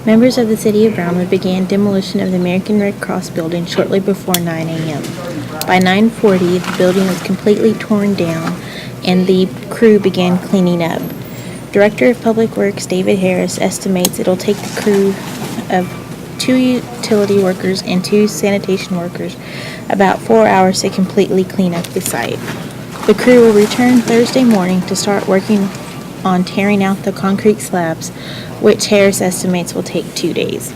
Members of the City of Brownwood began demolition of the American Red Cross building shortly before 9 a.m. By 9:40, the building was completely torn down and the crew began cleaning up. Director of Public Works David Harris estimates it'll take the crew of 2 utility workers and 2 sanitation workers about 4 hours to completely clean up the site. The crew will return Thursday morning to start working on tearing out the concrete slabs, which Harris estimates will take 2 days.